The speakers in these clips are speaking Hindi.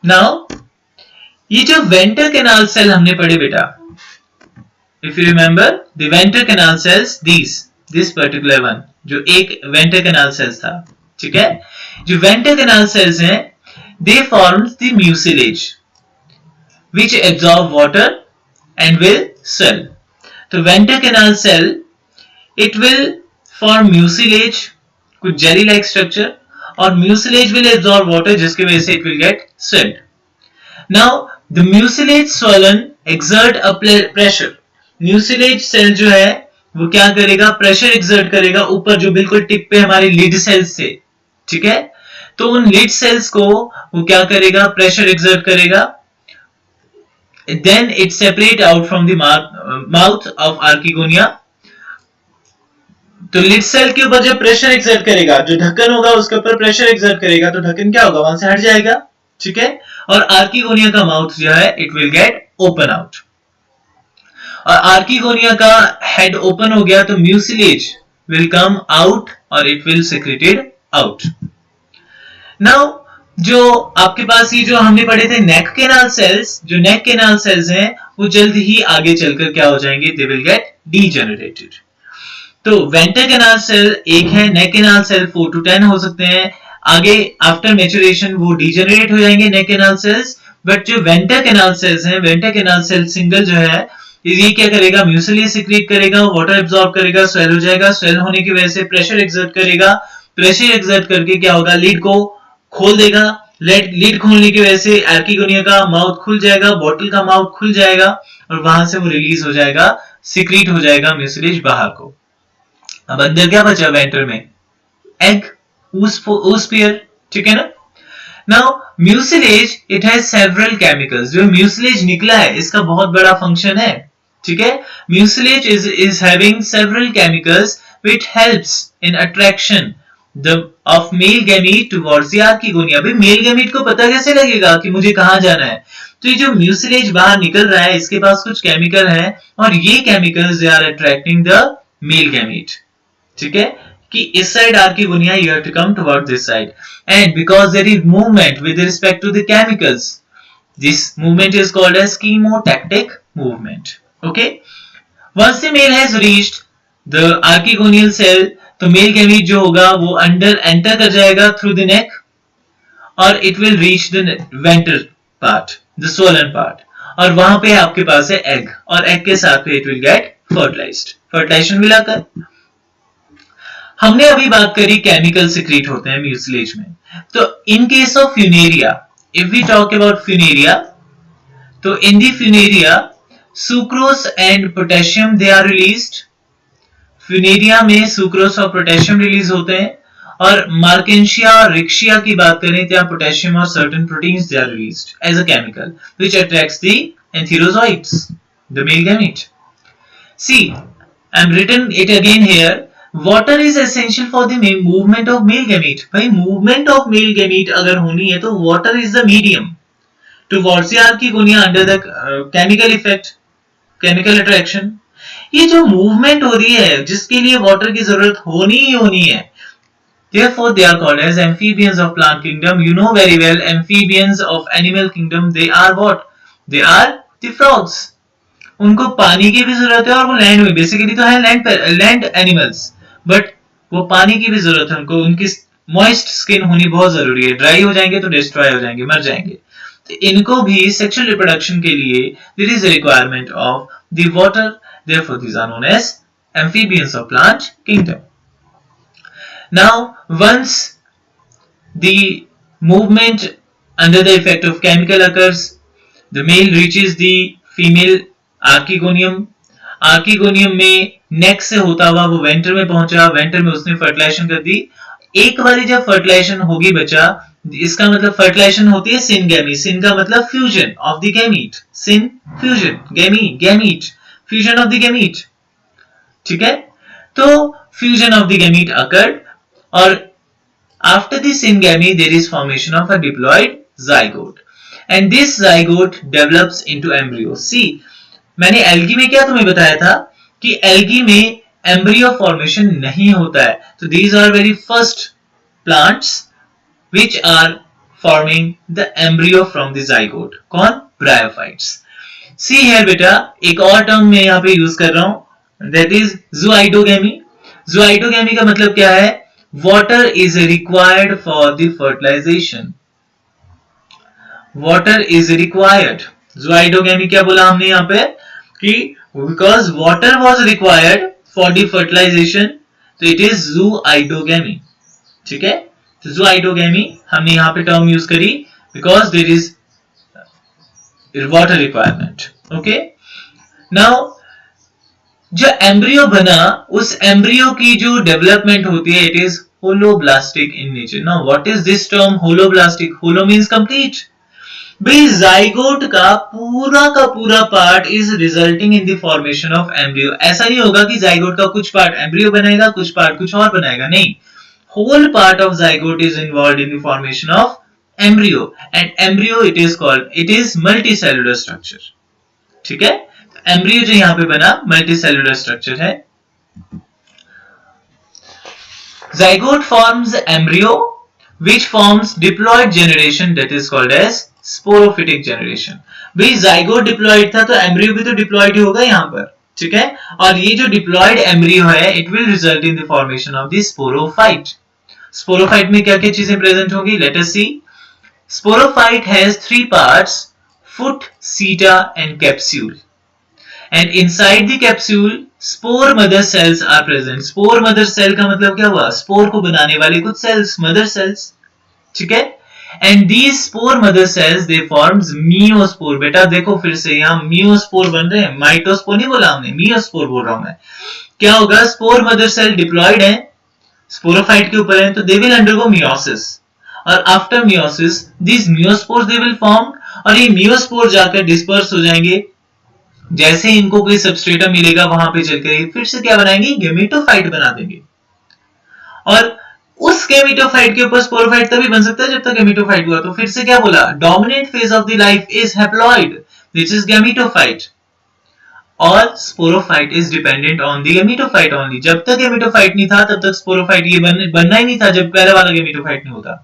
नाउ ये जो वेंटर कैनाल सेल हमने पढ़े बेटा, if you remember the venter canal cells, this particular one जो एक वेंटर कैनाल सेल्स था, ठीक है। जो वेंटर कैनाल सेल्स हैं, they forms the mucilage which absorb water and will swell. तो venter canal cell it will form mucilage, कुछ जेली लाइक स्ट्रक्चर, और mucilage will absorb water जिसकी वजह से it will get swelled. Now the mucilage swollen exert a pressure. mucilage cell जो है वो क्या करेगा, प्रेशर एक्सर्ट करेगा ऊपर जो बिल्कुल टिप पे हमारी लिड सेल्स थे, ठीक है। तो उन लिड सेल्स को वो क्या करेगा, प्रेशर एक्सर्ट करेगा, then it separate out from the mouth of archegonia. तो लिड सेल के ऊपर जब प्रेशर एक्सर्ट करेगा, जो ढक्कन होगा उसके ऊपर प्रेशर एक्सर्ट करेगा, तो ढक्कन क्या होगा, वहां से हट जाएगा, ठीक है। और आर्कीगोनिया का माउथ जो है it will gate open out, और आर्कीगोनिया का हेड ओपन हो गया तो म्यूसिलेज विल कम आउट और it will secreted out. Now जो आपके पास ये जो हमने पढ़े थे नेक कैनाल सेल्स, जो नेक कैनाल सेल्स हैं वो जल्द ही आगे चलकर क्या हो जाएंगे, दे विल गेट डीजेनरेटेड। तो वेंटर कैनाल सेल एक है, नेक कैनाल सेल 4 to 10 हो सकते हैं, आगे आफ्टर मैच्योरेशन वो डीजेनरेट हो जाएंगे नेक कैनाल सेल्स। बट जो वेंटर कैनाल सेल्स हैं, वेंटर कैनाल सेल सिंगल जो है ये क्या करेगा, म्यूसिलेज सिक्रीट करेगा, वाटर एब्सॉर्ब करेगा, स्वेल हो जाएगा, स्वेल होने की वजह से प्रेशर एक्सर्ट करेगा, प्रेशर एक्सर्ट करके क्या होगा, लीड को खोल देगा, लीड खोलने की वजह से आर्कीगोनिया का माउथ खुल जाएगा, बॉटल का माउथ खुल जाएगा, और वहां से वो रिलीज हो जाएगा, सिक्रीट हो जाएगा म्यूसिलेज बाहर को। अब अंदर क्या बचा वेंटर में, एग, oosphere, ठीक है ना। Now mucilage it has several chemicals, जो म्यूसिलेज निकला है इसका बहुत बड़ा फंक्शन है, ठीक है। Mucilage is having several chemicals which helps in attraction of male gamete towards the archegonia। भाई मेल गैमीट को पता कैसे लगेगा कि मुझे कहां जाना है, तो ये जो म्यूसिलेज बाहर निकल रहा है इसके पास कुछ केमिकल है, और ये chemicals they are attracting the male gamete, ठीक है, कि इस side archegonia you have to come towards this side, and because there is movement with respect to the chemicals, this movement is called as chemotactic movement. Okay, once the male has reached the archegonial cell, तो मेल गैमीट जो होगा वो अंडर एंटर कर जाएगा थ्रू द नेक, और it will reach the venter part, the swollen part, और वहां पे आपके पास है एग, और एग के साथ पे it will get fertilized, fertilization मिलाकर। हमने अभी बात करी केमिकल सिक्रीट होते हैं म्यूसिलेज में, तो in case of Funaria, if we talk about Funaria, तो in the Funaria sucrose and potassium they are released. Funaria में सुक्रोज और पोटेशियम रिलीज होते हैं, और मार्केंशिया और रिक्शिया की बात करें तो पोटेशियम और certain proteins they are released as a chemical which attracts the antherozoids, the male gamete. See, I am written it again here, water is essential for the movement of male gamete. भाई मूवमेंट ऑफ मेल गैमीट अगर होनी है तो water is the medium towards the archegonia under the chemical effect, chemical attraction. ये जो मूवमेंट हो रही है जिसके लिए वाटर की जरूरत होनी ही होनी है, therefore they are called as amphibians of plant kingdom। You know very well amphibians of animal kingdom, they are what, they are the frogs। उनको पानी की भी जरूरत है, और वो लैंड में बेसिकली तो है लैंड एनिमल्स, बट वो पानी की भी जरूरत है उनको, उनकी मॉइस्ट स्किन होनी बहुत जरूरी है, ड्राई हो जाएंगे तो डिस्ट्रॉय हो जाएंगे, मर जाएंगे। तो इनको भी सेक्सुअल रिप्रोडक्शन के लिए there is a requirement of the water, therefore these are known as amphibians of plant kingdom। Now once the movement under the effect of chemical occurs, the male reaches the female archegonium, archegonium में नेक से होता हुआ वो वेंटर में पहुंचा, वेंटर में उसने फर्टिलाइजेशन कर दी। एक बारी जब फर्टिलाइजेशन होगी बच्चा, इसका मतलब फर्टिलाइजेशन होती है सिनगैमी, सिन का मतलब fusion of the gamete, syn fusion, gamete fusion of the gamete, ठीक है। तो fusion of the gamete occurred, और after the syngamy there is formation of a diploid zygote, and this zygote develops into embryo। See, मैंने एल्गी में क्या तुम्हें बताया था कि एल्गी में एम्ब्रियो फॉर्मेशन नहीं होता है, तो these are very first plants which are forming the embryo from the zygote. कौन? Bryophytes. See here बेटा, एक और टर्म मैं यहाँ पे यूज कर रहा हूं, that is zooidogamy. Zooidogamy का मतलब क्या है? Water is required for the fertilization. Water is required. Zooidogamy क्या बोला हमने यहाँ पे कि because water was required for the fertilization, तो it is zooidogamy. ठीक है, तो zooidogamy हमने यहाँ पे टर्म यूज करी because there is water requirement. Okay, now जो एम्ब्रियो बना, उस एम्ब्रियो की जो डेवलपमेंट होती है, it is holoblastic in nature. Now what is this term holoblastic? Holo means complete. भाई जाइगोट का पूरा part is resulting in the formation of embryo. ऐसा नहीं होगा कि जाइगोट का कुछ पार्ट एम्ब्रियो बनाएगा, कुछ पार्ट कुछ और बनाएगा, नहीं. Whole part of zygote is involved in the formation of embryo, and embryo it is called, it is multicellular structure. ठीक है, एम्ब्रियो जो यहां पे बना मल्टीसेलुलर स्ट्रक्चर है. Zygote forms embryo which forms diploid generation, that is called as sporophytic generation. भाई जाइगोट डिप्लॉइड था तो एम्ब्रियो भी तो डिप्लॉइड ही होगा यहाँ पर. ठीक है, और ये जो डिप्लॉइड एम्ब्रियो है, it will result in the formation of the sporophyte. Sporophyte में क्या क्या चीजें प्रेजेंट होंगी? Let us see. Sporophyte has 3 parts, foot, seta and capsule. And inside the capsule, spore mother cells are present. Spore mother cell का मतलब क्या हुआ? Spore को बनाने वाले कुछ cells, mother cells. ठीक है? And these spore mother cells, they forms meiospore. बेटा देखो फिर से यहाँ meiospore बन रहे हैं. Mytospore नहीं बोला हमने, meiospore बोल रहा हूं मैं. क्या होगा? Spore mother cell diploid है, sporophyte के ऊपर है, तो they will undergo meiosis. और after meiosis, these meiospores they will form, और ये meiospore जाकर disperse हो जाएंगे. जैसे इनको कोई सबस्ट्रेटम मिलेगा वहां पे चलकर फिर से क्या बनाएंगे? गेमेटोफाइट बना देंगे. और उस गेमेटोफाइट के ऊपर स्पोरोफाइट तभी बन सकता है जब तक गेमेटोफाइट हुआ. तो फिर से क्या बोला? Dominant phase of the life is haploid, which is gametophyte, और sporophyte is dependent on the gametophyte only. जब तक गेमेटोफाइट नहीं था तब तक स्पोरोफाइट ये बनना ही नहीं था, जब पहले वाला गेमेटोफाइट नहीं होता.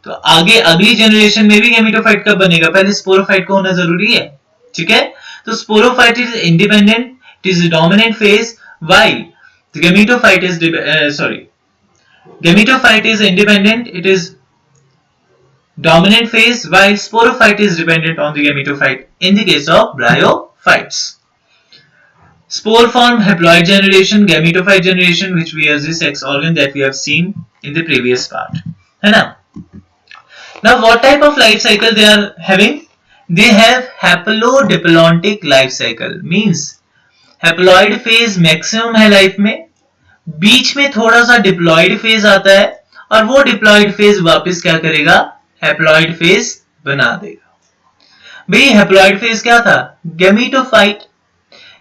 तो आगे अगली जनरेशन में भी गेमेटोफाइट कब बनेगा? पहले स्पोरोफाइट को होना जरूरी है. ठीक है, तो sporophyte is independent, it is a dominant phase, while the gametophyte is gametophyte is independent, it is dominant phase, while sporophyte is dependent on the gametophyte in the case of bryophytes. Spore form haploid generation, gametophyte generation, which we as the sex organ that we have seen in the previous part. है ना? Now what type of life cycle they are having? They have haplodiplontic life cycle, means haploid phase maximum है लाइफ में, बीच में थोड़ा सा डिप्लॉइड फेज आता है, और वो डिप्लॉइड फेज वापस क्या करेगा? हैप्लॉइड फेज बना देगा. भाई हैप्लॉइड फेज क्या था? गेमेटोफाइट.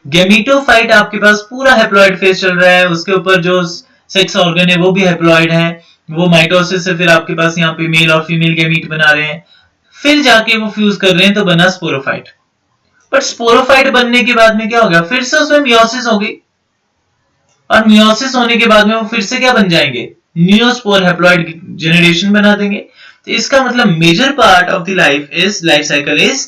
गेमेटोफाइट आपके पास पूरा हैप्लॉइड फेज चल रहा है, उसके ऊपर जो सेक्स ऑर्गन है वो भी हैप्लॉइड है, वो माइटोसिस से फिर आपके पास यहाँ पे मेल और फीमेल गैमीट बना रहे हैं, फिर जाके वो फ्यूज कर रहे हैं तो बना स्पोरोफाइट. बट स्पोरोफाइट बनने के बाद में क्या हो गया? फिर से उसमें मियोसिस हो गई, और मियोसिस होने के बाद में वो फिर से क्या बन जाएंगे? नियोस्पोर हैप्लॉइड जनरेशन बना देंगे. तो इसका मतलब major part of the life cycle is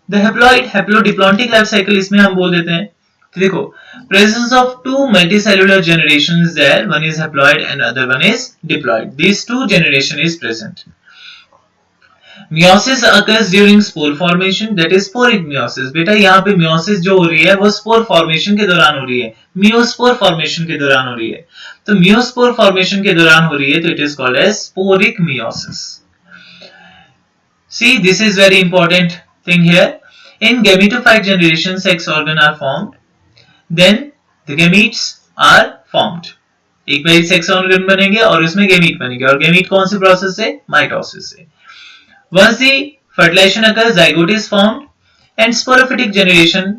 the haploid haplodiplontic life cycle, इसमें हम बोल देते हैं. तो देखो, presence of 2 multicellular generations there, one is haploid and other one is diploid. These 2 generation is present. Meiosis occurs during spore formation, that is sporic meiosis. बेटा यहाँ पे meiosis जो हो रही है वो spore formation के दौरान हो रही है, meiospore formation के दौरान हो रही है. तो meiospore formation के दौरान हो रही है, तो it is called as sporic meiosis. See, this is very important thing here. In gametophyte generation, sex organ are formed, then the gametes are formed. एक बार सेक्स ऑर्गन बनेंगे और उसमें गैमीट बनेंगे, और गैमीट कौन से प्रोसेस से? माइटोसिस से. Once the fertilization occurs, zygote is formed and sporophytic generation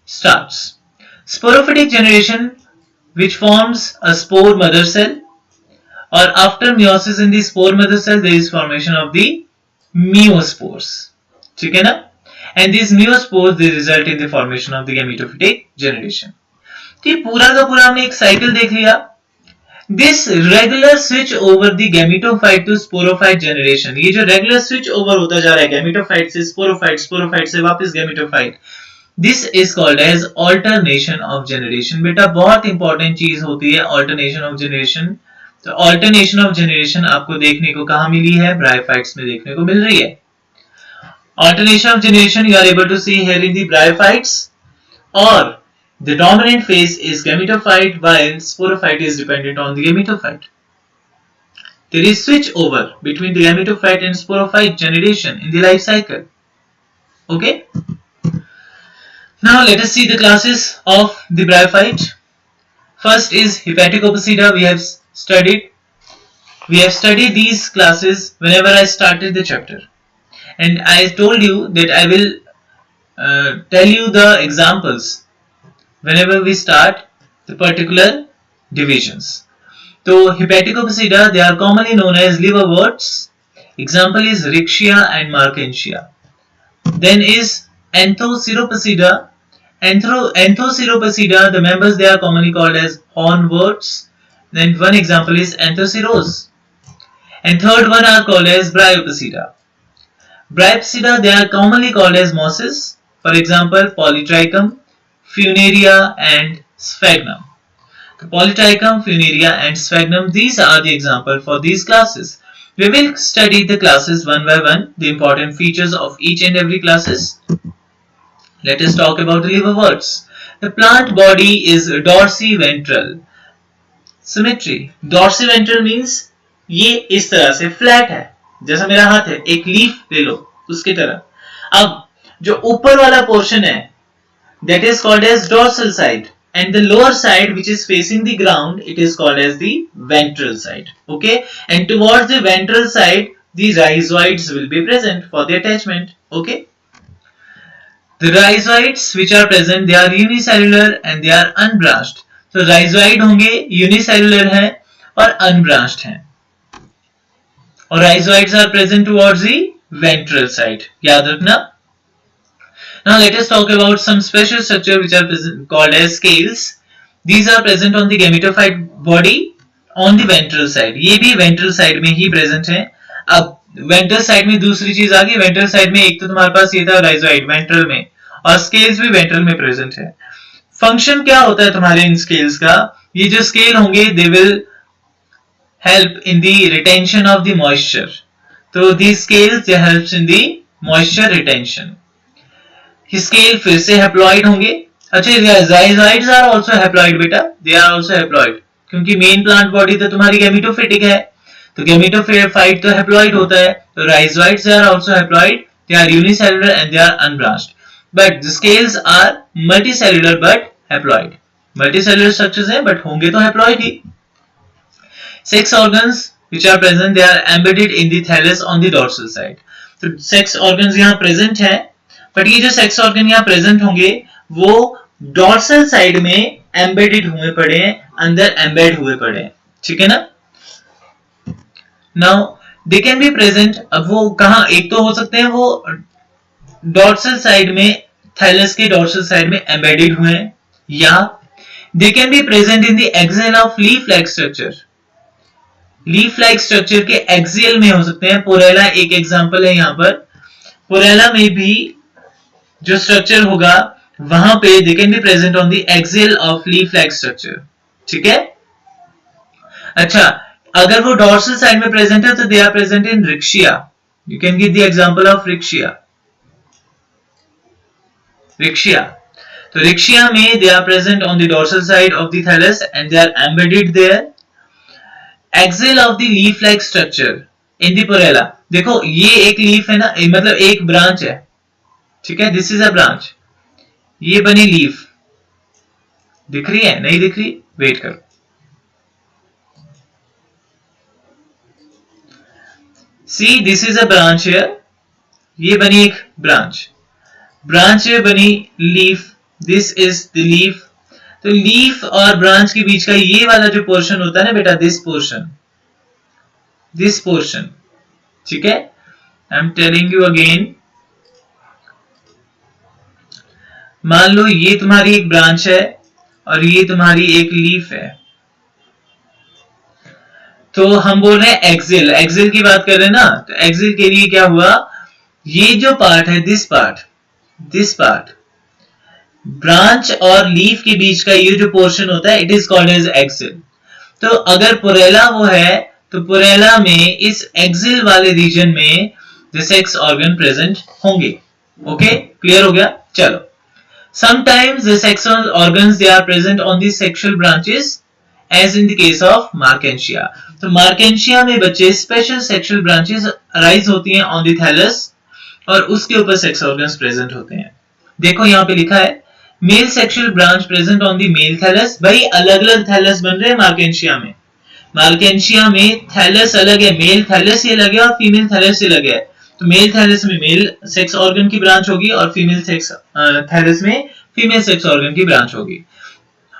starts. Sporophytic generation, which forms a spore mother cell, or after meiosis in the spore mother cell, there is formation of the meiospores. ठीक है ना? And these meiospores they result in the formation of the gametophytic generation. तो ये पूरा का पूरा हमने एक साइकिल देख लिया. This regular switch over the gametophyte to sporophyte generation, ये जो रेगुलर स्विच ओवर होता जा रहा है गैमेटोफाइट से स्पोरोफाइट, स्पोरोफाइट से वापस gametophyte, this is called as alternation of generation. बेटा बहुत इंपॉर्टेंट चीज होती है ऑल्टरनेशन ऑफ जनरेशन। तो ऑल्टरनेशन ऑफ जनरेशन आपको देखने को कहां मिली है? ब्रायोफाइट्स में देखने को मिल रही है। Alternation of generation you are able to see here in the bryophytes, or the dominant phase is gametophyte while sporophyte is dependent on the gametophyte. There is switch over between the gametophyte and sporophyte generation in the life cycle. Okay. Now let us see the classes of the bryophyte. First is Hepaticopsida. We have studied these classes whenever I started the chapter. And I told you that I will tell you the examples whenever we start the particular divisions. So Hepaticopsida, they are commonly known as liverworts. Example is Riccia and Markensia. Then is Anthoceropsida. Anthoceropsida, the members they are commonly called as hornworts. Then one example is Anthocerose. And third one are called as Bryopsida. Bryopsida, they are commonly called as mosses. For example, Polytrichum, Funaria and Sphagnum. The Polytrichum, Funaria and Sphagnum, these are the example for these classes. We will study the classes one by one, the important features of each and every classes. Let us talk about the liverworts. The plant body is dorsiventral. Symmetry. Dorsiventral means ये इस तरह से फ्लैट है, जैसा मेरा हाथ है, एक लीफ ले लो उसकी तरह। अब जो ऊपर वाला पोर्शन है that is called as dorsal side, and the lower side which is facing the ground, it is called as the ventral side. Okay, and towards the ventral side the rhizoids will be present for the attachment. Okay, the rhizoids which are present, they are unicellular and they are unbranched. So rhizoid होंगे unicellular हैं और unbranched हैं, और rhizoids are present towards the ventral side. याद रखना. Now let us talk about some special structure which are called as scales. These are present on the gametophyte body on the ventral side. ये भी ventral side में ही present है. अब ventral side में दूसरी चीज आ गई. ventral side में एक तो तुम्हारे पास ये था rhizoid ventral में, और scales भी ventral में present है. Function क्या होता है तुम्हारे इन scales का? ये जो scale होंगे they will help in the retention of the moisture. So these scales they helps in the moisture retention. Scale फिर से haploid होंगे. अच्छा, rhizoids are also haploid बेटा, they are also haploid, क्योंकि मेन प्लांट बॉडी तो तुम्हारी गैमेटोफिटिक है, तो गैमेटोफाइट तो haploid होता है, तो rhizoids are also haploid, they are unicellular and they are unbranched, but the scales are multicellular but haploid. Multicellular structures हैं but होंगे तो haploid he. Sex organs which are present, they are embedded in the thallus on the dorsal side. तो sex organs यहाँ present हैं, but ये जो sex organ यहाँ present होंगे वो dorsal side में embedded हुए पड़े हैं, अंदर embed हुए पड़े हैं, ठीक है ना? Now they can be present, अब वो कहाँ, एक तो हो सकते हैं वो dorsal side में, thallus के dorsal side में embedded हुए हैं, या they can be present in the axial of leaf-like structure. Leaf like structure के एक्सियल में हो सकते हैं. पोरेला एक एग्जांपल है यहाँ पर. पोरेला में भी जो स्ट्रक्चर होगा वहां पे they can be present on the axial of leaf like structure, ठीक है? अच्छा, अगर वो डॉर्सल साइड में प्रेजेंट है तो they are present in Riccia. You can give the example of Riccia. Riccia, तो रिक्शिया में they are present on the dorsal side of the thallus and they are embedded there. Axial of the leaf like structure in the Porella. देखो ये एक लीफ है ना, मतलब एक ब्रांच है, ठीक है? दिस इज अ ब्रांच, ये बनी लीफ. दिख रही है? नहीं दिख रही? वेट करो. See this is a branch here, ये बनी एक ब्रांच, ब्रांच ये बनी leaf. This is the leaf. तो लीफ और ब्रांच के बीच का ये वाला जो पोर्शन होता है ना बेटा, दिस पोर्शन, ठीक है? I am telling you again. मान लो ये तुम्हारी एक ब्रांच है और ये तुम्हारी एक लीफ है, तो हम बोल रहे हैं एक्सिल, एक्सिल की बात कर रहे हैं ना, तो एक्सिल के लिए क्या हुआ, ये जो पार्ट है, दिस पार्ट ब्रांच और लीफ के बीच का ये जो पोर्शन होता है, it is called as axil. तो अगर पुरेला वो है, तो पुरेला में इस एक्सिल वाले रीजन में द सेक्स ऑर्गन प्रेजेंट होंगे। ओके, क्लियर हो गया? चलो, sometimes the sexual organs they are present on the sexual branches as in the case of Markensia। तो Markensia में बच्चे स्पेशल सेक्सुअल ब्रांचेस अराइज होती हैं ऑन द थैलस और उसके ऊपर सेक्स ऑर्गन्स प्रेजेंट होते हैं। देखो यहाँ पे लिखा है male sexual branch present on the male thallus. भाई अलग अलग थैलस बन रहे हैं मार्केंशिया में। मार्केंशिया में थैलस अलग है, मेल थैलस से अलग है और फीमेल थैलस से अलग है। तो मेल थैलस में मेल सेक्स ऑर्गन की ब्रांच होगी और फीमेल सेक्स थैलस में फीमेल सेक्स ऑर्गन की ब्रांच होगी।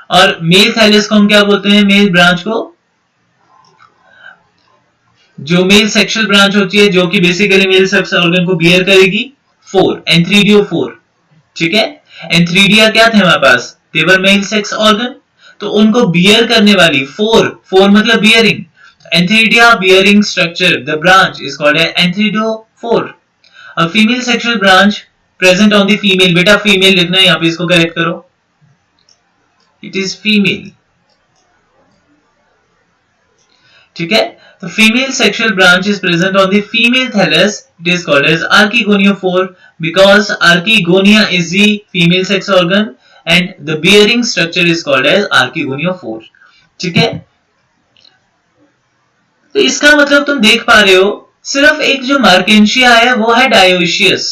और मेल थैलस को हम क्या बोलते हैं? मेल ब्रांच को, जो मेल सेक्सुअल ब्रांच होती है जो कि बेसिकली मेल सेक्स ऑर्गन को बियर करेगी, 4 एंथ्रीडियो 4। ठीक है, एंथ्रीडिया क्या थे हमारे पास? देवर मेल सेक्स ऑर्गन, तो उनको बियर करने वाली 4 मतलब bearing, antheridia bearing structure, the branch is called antheridiophore 4। A female sexual branch present on the female, बेटा फीमेल लिखना है यहाँ पे, इसको करेक्ट करो, इट इज फीमेल। ठीक है, तो female sexual branch is present on the female thallus, it is called as archegonia 4 because archegonia is the female sex organ and the bearing structure is called as archegonia 4। ठीक है, तो इसका मतलब तुम देख पा रहे हो सिर्फ एक जो मार्केंशिया है वो है डायोइशियस,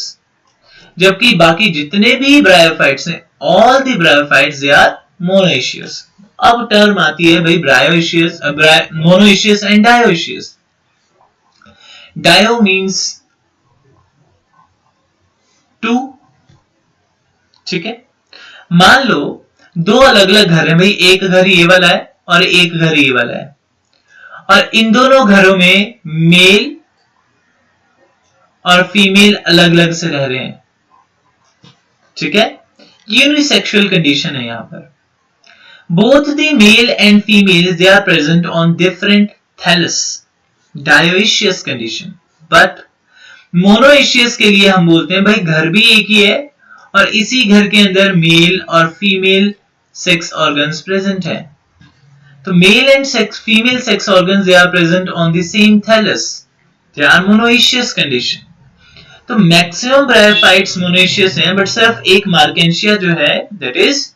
जबकि बाकी जितने भी ब्रायोफाइट्स हैं, all the bryophytes they are monoecious. अब टर्म आती है भाई bryoecious, monoecious and dioecious. Dio means 2। ठीक है, मान लो दो अलग अलग घर हैं भाई, एक घर ये वाला है और एक घर ये वाला है, और इन दोनों घरों में मेल और फीमेल अलग अलग से रह रहे हैं। ठीक है, यूनिसेक्सुअल कंडीशन है यहां पर। Both the male and female they are present on different thallus, dioecious condition. But monoecious के लिए हम बोलते हैं भाई घर भी एक ही है और इसी घर के अंदर मेल और फीमेल सेक्स ऑर्गन्स प्रेजेंट हैं। तो male and female sex organs they are present on the same thallus, they are monoecious condition. तो मैक्सिमम ब्रायोफाइट्स मोनोइशियस हैं, बट सिर्फ एक मार्केंशिया जो है दैट इज